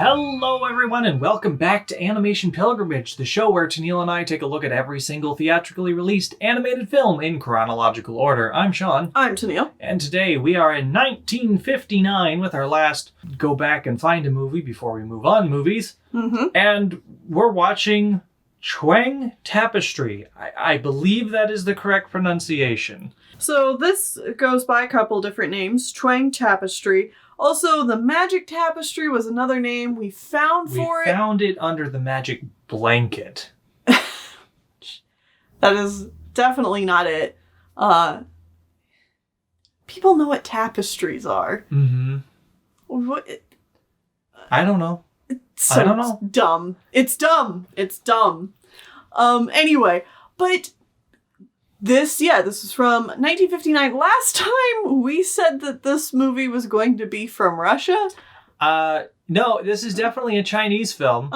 Hello everyone and welcome back to Animation Pilgrimage, the show where Tennelle and I take a look at every single theatrically released animated film in chronological order. I'm Sean. I'm Tennelle. And today we are in 1959 with our last go back and find a movie before we move on movies. And we're watching Chuang Tapestry. I believe that is the correct pronunciation. So this goes by a couple different names. Chuang Tapestry. Also, the Magic Tapestry was another name we found for it. We found it under the magic blanket. That is definitely not it. People know what tapestries are. What? I don't know. I don't know. Dumb. It's dumb. It's dumb. Anyway, but this is from 1959. Last time we said that this movie was going to be from Russia. No, this is definitely a Chinese film.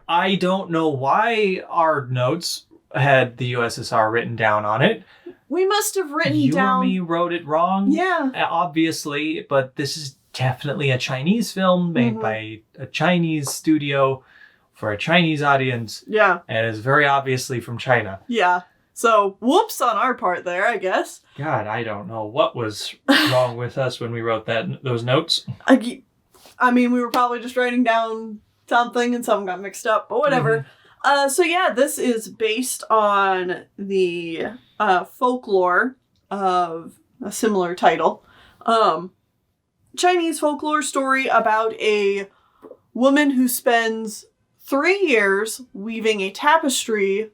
I don't know why our notes had the USSR written down on it. We must have written you down... You or me wrote it wrong. Yeah. Obviously, but this is definitely a Chinese film made by a Chinese studio for a Chinese audience. Yeah. And it's very obviously from China. Yeah. So, whoops on our part there, I guess. God, I don't know what was wrong with us when we wrote those notes. I mean, we were probably just writing down something and something got mixed up, but whatever. So yeah, this is based on the folklore of a similar title. Chinese folklore story about a woman who spends 3 years weaving a tapestry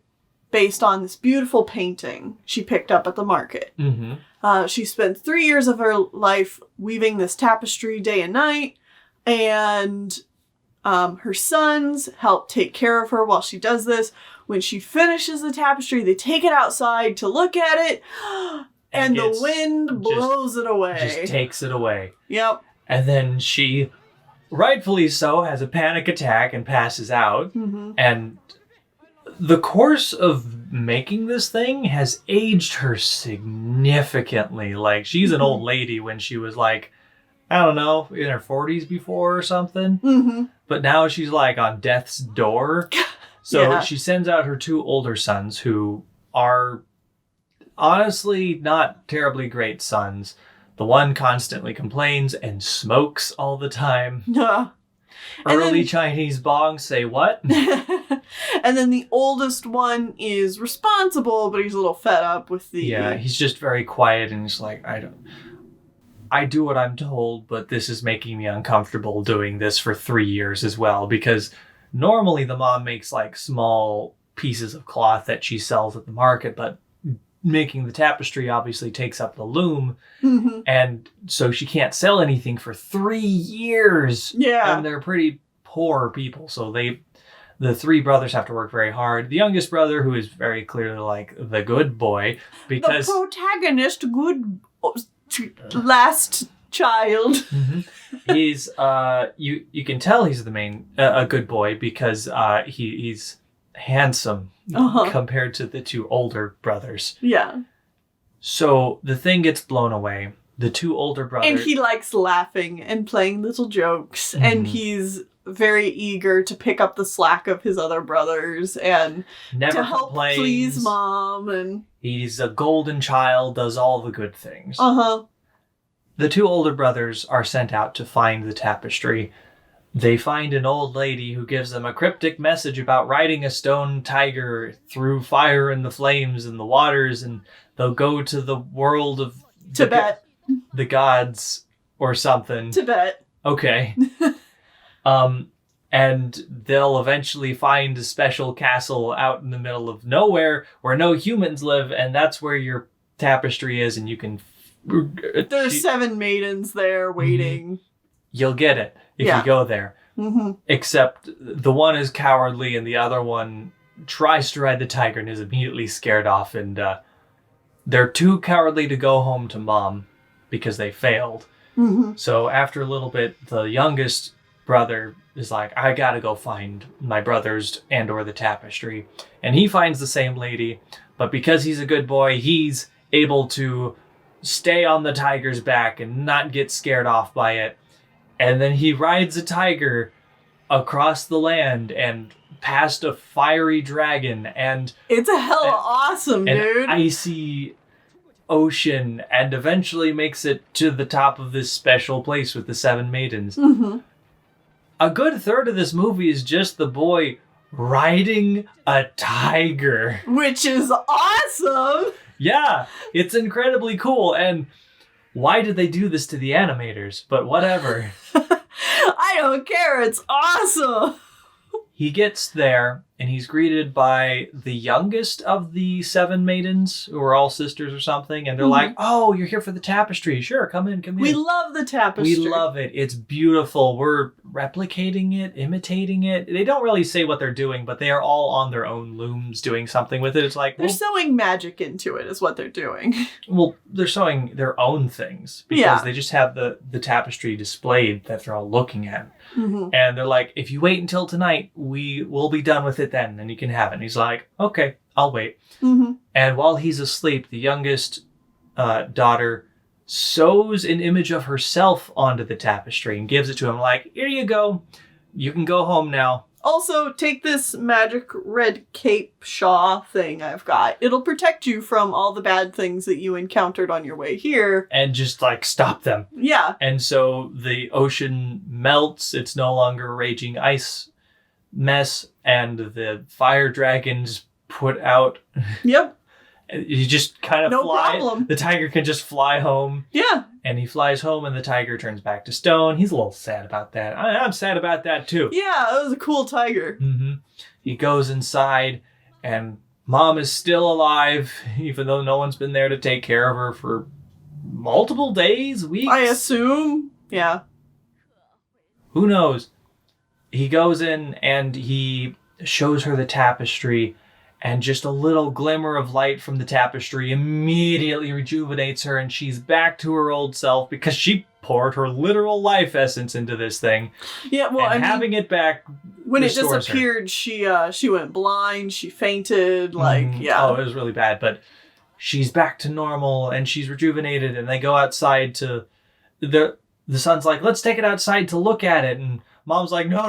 based on this beautiful painting she picked up at the market. She spends 3 years of her life weaving this tapestry day and night, and her sons help take care of her while she does this. When she finishes the tapestry, they take it outside to look at it, and the wind blows it away. Just takes it away. Yep. And then she, rightfully so, has a panic attack and passes out. And the course of making this thing has aged her significantly. Like, she's an old lady when she was like, I don't know, in her 40s before or something. But now she's like on death's door. So she sends out her 2 older sons who are honestly not terribly great sons. The one constantly complains and smokes all the time. Early Chinese bongs say what? And then the oldest one is responsible, but he's a little fed up with the... Yeah, he's just very quiet and he's like, I do what I'm told, but this is making me uncomfortable doing this for 3 years as well, because normally the mom makes like small pieces of cloth that she sells at the market, but making the tapestry obviously takes up the loom, and so she can't sell anything for 3 years. Yeah. And they're pretty poor people, so the 3 brothers have to work very hard. The youngest brother, who is very clearly like the good boy, because... The protagonist, good... last child. He's you can tell he's the main a good boy because he's handsome compared to the 2 older brothers. Yeah. So the thing gets blown away. The 2 older brothers, and he likes laughing and playing little jokes, and he's very eager to pick up the slack of his other brothers and never to help complains. Please mom, and he's a golden child, does all the good things. The 2 older brothers are sent out to find the tapestry. They find an old lady who gives them a cryptic message about riding a stone tiger through fire and the flames and the waters, and they'll go to the world of Tibet. The gods or something. Tibet. Okay. And they'll eventually find a special castle out in the middle of nowhere where no humans live, and that's where your tapestry is, and you can... There's 7 maidens there waiting. You'll get it if you go there. Except the one is cowardly and the other one tries to ride the tiger and is immediately scared off, and they're too cowardly to go home to mom because they failed. So after a little bit, the youngest brother is like, I gotta go find my brothers and or the tapestry. And he finds the same lady, but because he's a good boy, he's able to stay on the tiger's back and not get scared off by it. And then he rides a tiger across the land and past a fiery dragon and it's a hella awesome, dude. An icy ocean, and eventually makes it to the top of this special place with the 7 maidens. Mm-hmm. A good third of this movie is just the boy riding a tiger. Which is awesome! Yeah, it's incredibly cool, and why did they do this to the animators? But whatever. I don't care, it's awesome! He gets there, and he's greeted by the youngest of the 7 maidens, who are all sisters or something, and they're like, oh, you're here for the tapestry. Sure, come in. We love the tapestry. We love it. It's beautiful. We're replicating it, imitating it. They don't really say what they're doing, but they are all on their own looms doing something with it. It's like... They're sewing magic into it is what they're doing. Well, they're sewing their own things, because they just have the tapestry displayed that they're all looking at. Mm-hmm. And they're like, if you wait until tonight, we will be done with it then, and you can have it. And he's like, okay, I'll wait. Mm-hmm. And while he's asleep, the youngest daughter sews an image of herself onto the tapestry and gives it to him like, here you go. You can go home now. Also, take this magic red cape shawl thing I've got. It'll protect you from all the bad things that you encountered on your way here. And just, like, stop them. Yeah. And so the ocean melts. It's no longer a raging ice mess. And the fire dragons put out. Yep. You just kind of fly. No problem. The tiger can just fly home. Yeah. And he flies home and the tiger turns back to stone. He's a little sad about that. I'm sad about that too. Yeah, it was a cool tiger. Mm-hmm. He goes inside and Mom is still alive, even though no one's been there to take care of her for multiple days, weeks. I assume. Yeah. Who knows? He goes in and he shows her the tapestry. And just a little glimmer of light from the tapestry immediately rejuvenates her, and she's back to her old self because she poured her literal life essence into this thing. Yeah, well, and having it back when it restores disappeared, her. She went blind, she fainted, yeah. Oh, it was really bad, but she's back to normal and she's rejuvenated, and they go outside to the son's like, let's take it outside to look at it, and Mom's like, no.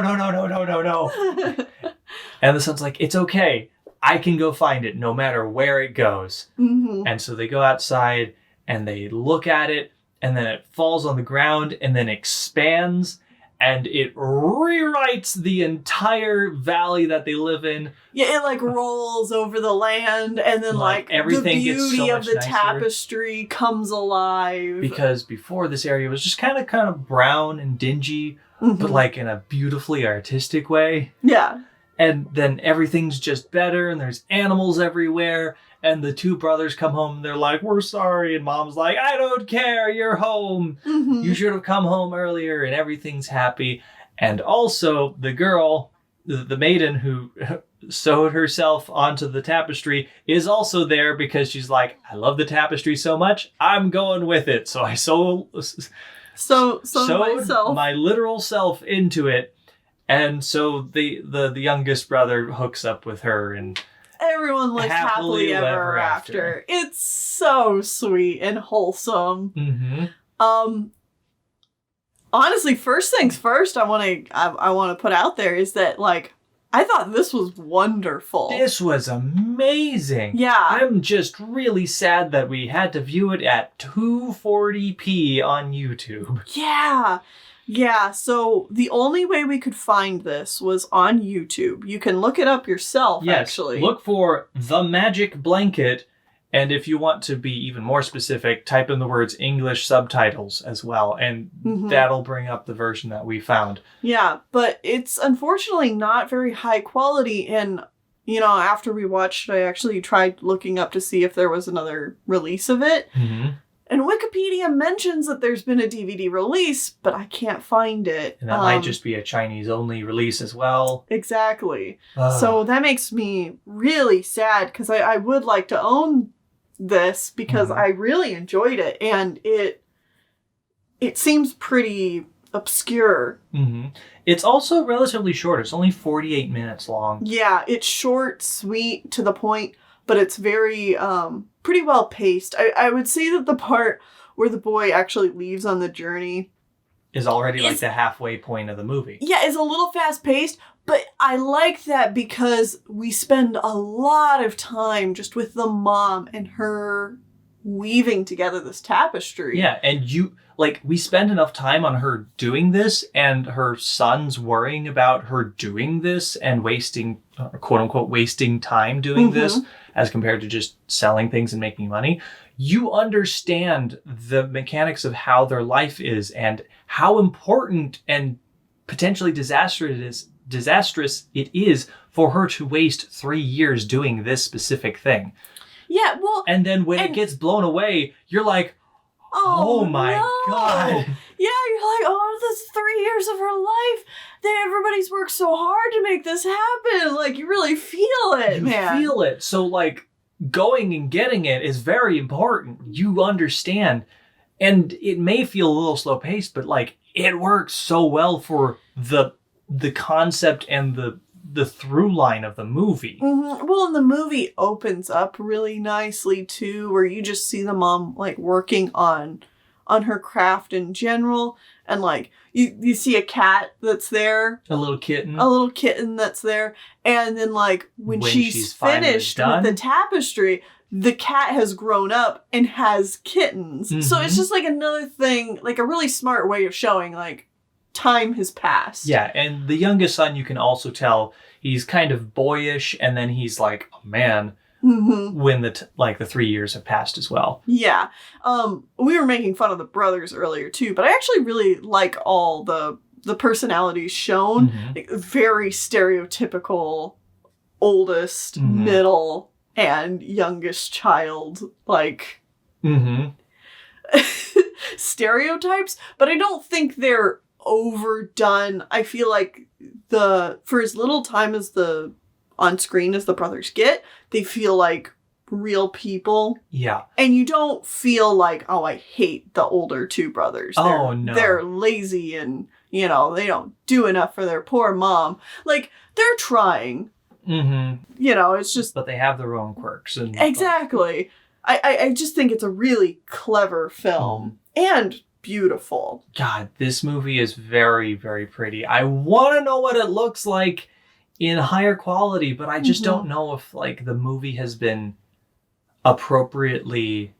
And the son's like, it's okay. I can go find it no matter where it goes. Mm-hmm. And so they go outside and they look at it, and then it falls on the ground and then expands, and it rewrites the entire valley that they live in. Yeah, it rolls over the land, and then everything the beauty gets so of the nicer. Tapestry comes alive. Because before, this area was just kind of brown and dingy, but in a beautifully artistic way. Yeah. And then everything's just better, and there's animals everywhere, and the 2 brothers come home, and they're like, we're sorry, and Mom's like, I don't care, you're home. Mm-hmm. You should have come home earlier, and everything's happy. And also, the girl, the maiden who sewed herself onto the tapestry, is also there because she's like, I love the tapestry so much, I'm going with it. So I sewed myself. my literal self into it. And so the youngest brother hooks up with her, and everyone lives happily ever after. It's so sweet and wholesome. Mm-hmm. Honestly, first things first, I want to put out there is that I thought this was wonderful. This was amazing. Yeah. I'm just really sad that we had to view it at 240p on YouTube. Yeah. Yeah, so the only way we could find this was on YouTube. You can look it up yourself, actually. Look for The Magic Blanket, and if you want to be even more specific, type in the words English subtitles as well, and that'll bring up the version that we found. Yeah, but it's unfortunately not very high quality, and, after we watched it, I actually tried looking up to see if there was another release of it. Mm-hmm. And Wikipedia mentions that there's been a DVD release, but I can't find it. And that might just be a Chinese-only release as well. Exactly. So that makes me really sad, because I would like to own this, because I really enjoyed it, and it seems pretty obscure. Mm-hmm. It's also relatively short. It's only 48 minutes long. Yeah, it's short, sweet, to the point, but it's very... pretty well paced. I would say that the part where the boy actually leaves on the journey is already like the halfway point of the movie. Yeah, it's a little fast-paced, but I like that because we spend a lot of time just with the mom and her weaving together this tapestry. Yeah, and we spend enough time on her doing this and her sons worrying about her doing this and wasting, quote unquote, wasting time doing this as compared to just selling things and making money. You understand the mechanics of how their life is and how important and potentially disastrous it is for her to waste 3 years doing this specific thing. Yeah, well... And then when it gets blown away, you're like, oh my God. Yeah, you're like, oh, this is 3 years of her life. Everybody's worked so hard to make this happen. Like, you really feel it, man. You feel it. So, like, going and getting it is very important. You understand. And it may feel a little slow paced, but like it works so well for the concept and the through line of the movie. Well, and the movie opens up really nicely too, where you just see the mom like working on her craft in general, and like you see a cat that's there, a little kitten that's there, and then like when she's finished with the tapestry, the cat has grown up and has kittens. So it's just like another thing, like a really smart way of showing like time has passed. Yeah, and the youngest son, you can also tell he's kind of boyish, and then he's like a man when the 3 years have passed as well. Yeah. We were making fun of the brothers earlier too, but I actually really like all the personalities shown. Like, very stereotypical oldest, middle, and youngest child, like stereotypes, but I don't think they're overdone. I feel like for as little time as the on screen as the brothers get, they feel like real people. Yeah. And you don't feel like, oh, I hate the older two brothers. No. They're lazy and, they don't do enough for their poor mom. Like, they're trying. It's just... But they have their own quirks. And exactly. I just think it's a really clever film. And beautiful. God, this movie is very, very pretty. I want to know what it looks like in higher quality, but I just don't know if like the movie has been appropriately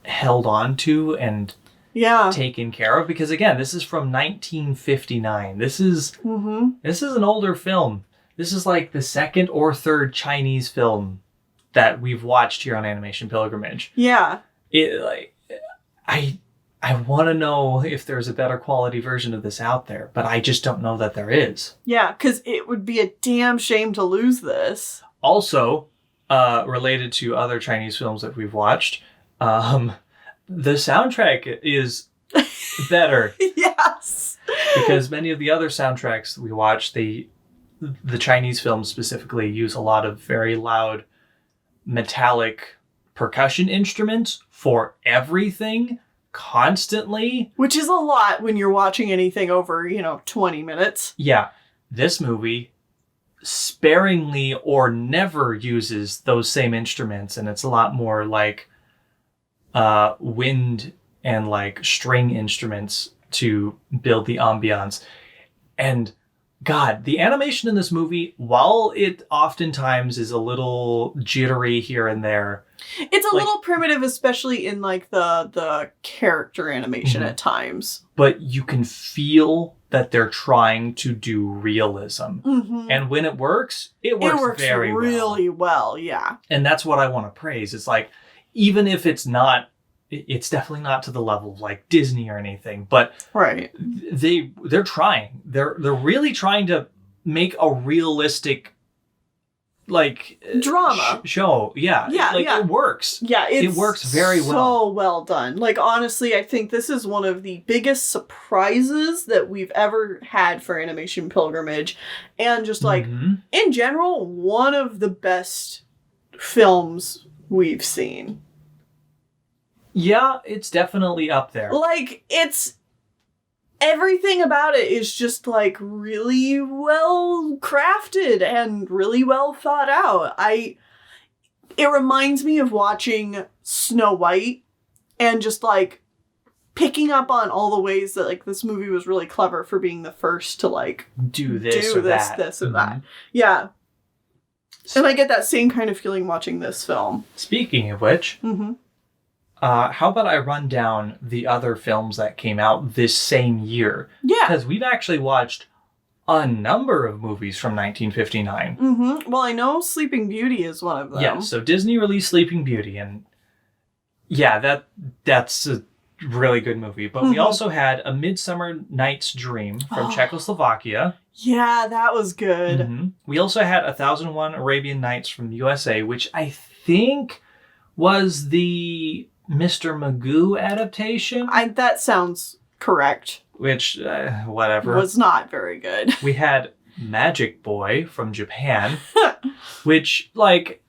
held on to and taken care of, because again, this is from 1959. This is an older film. This is like the second or third Chinese film that we've watched here on Animation Pilgrimage. Yeah. I want to know if there's a better quality version of this out there, but I just don't know that there is. Yeah, because it would be a damn shame to lose this. Also, related to other Chinese films that we've watched, the soundtrack is better. Yes. Because many of the other soundtracks we watch, the Chinese films specifically use a lot of very loud metallic percussion instruments for everything. Constantly. Which is a lot when you're watching anything over, 20 minutes. Yeah. This movie sparingly or never uses those same instruments, and it's a lot more like wind and like string instruments to build the ambiance. And God, the animation in this movie, while it oftentimes is a little jittery here and there, it's a little primitive, especially in like the character animation at times. But you can feel that they're trying to do realism. And when it works very well. Really well, yeah. And that's what I want to praise. It's like, even if it's definitely not to the level of like Disney or anything, but they're trying. They're really trying to make a realistic like drama show. It works. It works very well. So well done. Like, honestly, I think this is one of the biggest surprises that we've ever had for Animation Pilgrimage, and just like in general, one of the best films we've seen. Yeah, it's definitely up there. Like, everything about it is just like really well crafted and really well thought out. It reminds me of watching Snow White and just like picking up on all the ways that like this movie was really clever for being the first to like do this or that. Yeah. And I get that same kind of feeling watching this film. Speaking of which, how about I run down the other films that came out this same year? Yeah. Because we've actually watched a number of movies from 1959. Well, I know Sleeping Beauty is one of them. Yeah, so Disney released Sleeping Beauty, and yeah, that's a really good movie. But we also had A Midsummer Night's Dream from Czechoslovakia. Yeah, that was good. We also had 1001 Arabian Nights from the USA, which I think was the Mr. Magoo adaptation. That sounds correct. Which, whatever. Was not very good. We had Magic Boy from Japan, which, like,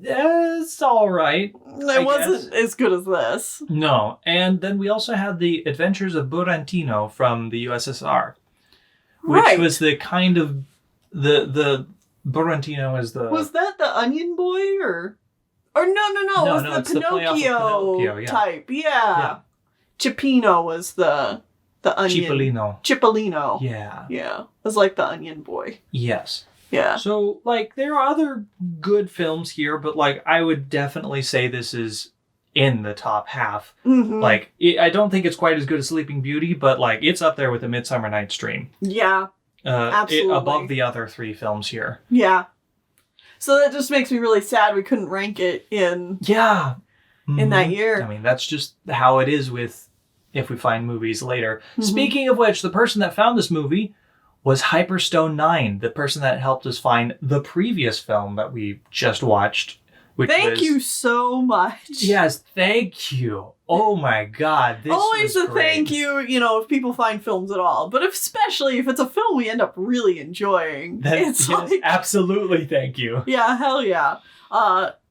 it's all right. It wasn't as good as this. No. And then we also had The Adventures of Buratino from the USSR, which was the kind of the Buratino is the... Was that the Onion Boy or no, it was the Pinocchio type. Yeah. Chipino was the onion. Cipollino. Yeah. Yeah. It was like the Onion Boy. Yes. Yeah. So, like, there are other good films here, but, like, I would definitely say this is in the top half. Like, I don't think it's quite as good as Sleeping Beauty, but, like, it's up there with A Midsummer Night's Dream. Yeah. Absolutely. Above the other three films here. Yeah. So that just makes me really sad we couldn't rank it in... Yeah. In that year. I mean, that's just how it is with... if we find movies later. Speaking of which, the person that found this movie was Hyperstone 9, the person that helped us find the previous film that we just watched. Thank you so much. Yes, thank you. Oh my God, this always was a great. Thank you, if people find films at all. But especially if it's a film we end up really enjoying. Absolutely thank you. Yeah, hell yeah.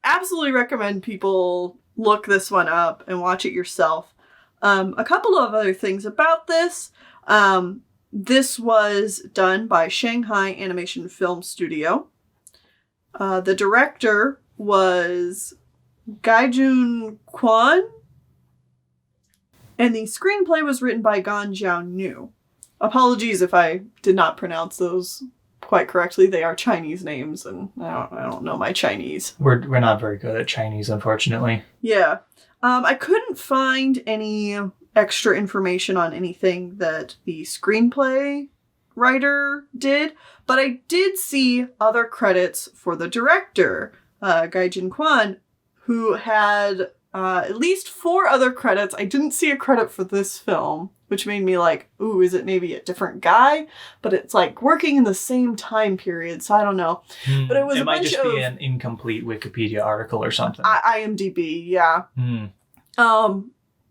Absolutely recommend people look this one up and watch it yourself. A couple of other things about this. This was done by Shanghai Animation Film Studio. The director was Jiajun Qian. And the screenplay was written by Gan Xiao Niu. Apologies if I did not pronounce those quite correctly. They are Chinese names, and I don't know my Chinese. We're not very good at Chinese, unfortunately. Yeah. I couldn't find any extra information on anything that the screenplay writer did, but I did see other credits for the director, Jiajun Qian, who had at least 4 other credits. I didn't see a credit for this film, which made me like, ooh, is it maybe a different guy? But it's like working in the same time period, so I don't know. But it was it might just be an incomplete Wikipedia article or something. IMDb, yeah.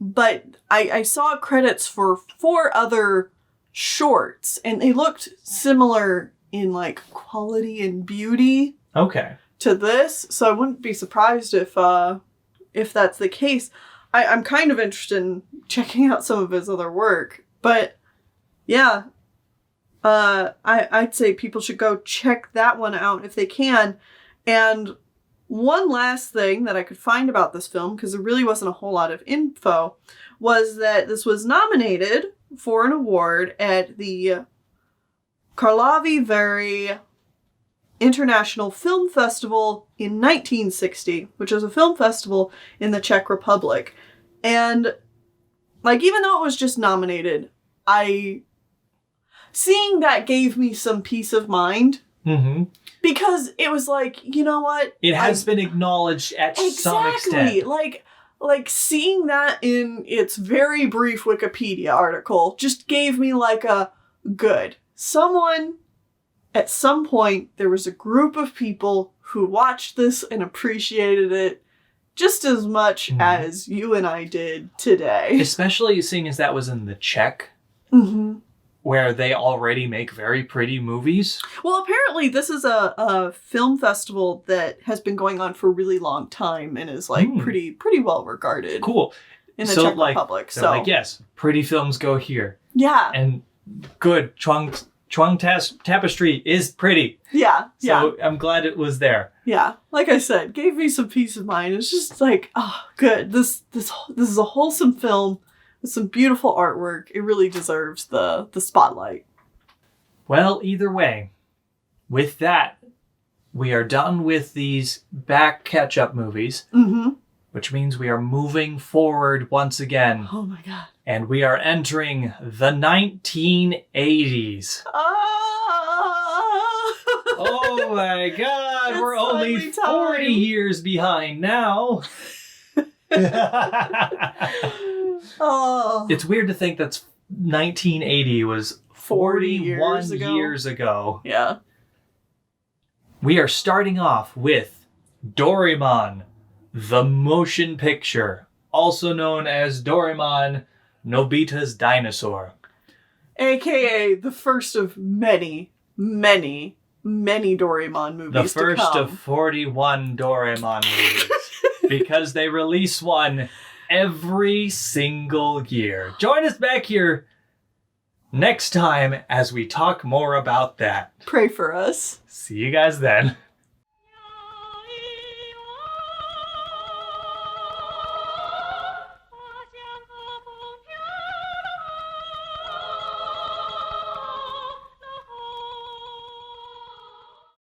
But I saw credits for 4 other shorts, and they looked similar in like quality and beauty. Okay. To this, so I wouldn't be surprised if that's the case. I'm kind of interested in checking out some of his other work, but yeah, I'd say people should go check that one out if they can. And one last thing that I could find about this film, because there really wasn't a whole lot of info, was that this was nominated for an award at the Karlovy International Film Festival in 1960, which is a film festival in the Czech Republic. And, like, even though it was just nominated, seeing that gave me some peace of mind. Because it was like, you know what? It has been acknowledged at some extent. Exactly. Like seeing that in its very brief Wikipedia article just gave me like a good. Someone, at some point, there was a group of people who watched this and appreciated it just as much as you and I did today. Especially seeing as that was in the Czech. Where they already make very pretty movies. Well, apparently this is a film festival that has been going on for a really long time and is like pretty well regarded. Cool. In the Czech Republic. So like, yes, pretty films go here. Yeah. And good. Chuang Tapestry is pretty. Yeah. So I'm glad it was there. Yeah. Like I said, gave me some peace of mind. It's just like, oh, good. This is a wholesome film It's some beautiful artwork. It really deserves the spotlight. Well, either way, with that, we are done with these back catch-up movies, which means we are moving forward once again. Oh my god. And we are entering the 1980s. Oh my god, we're only 40 years behind now. It's weird to think that's 1980 was 41 years ago. Yeah. We are starting off with Doraemon, the motion picture, also known as Doraemon, Nobita's Dinosaur. AKA the first of many, many, many Doraemon movies The first of 41 Doraemon movies. Because they release one every single year. Join us back here next time as we talk more about that. Pray for us. See you guys then.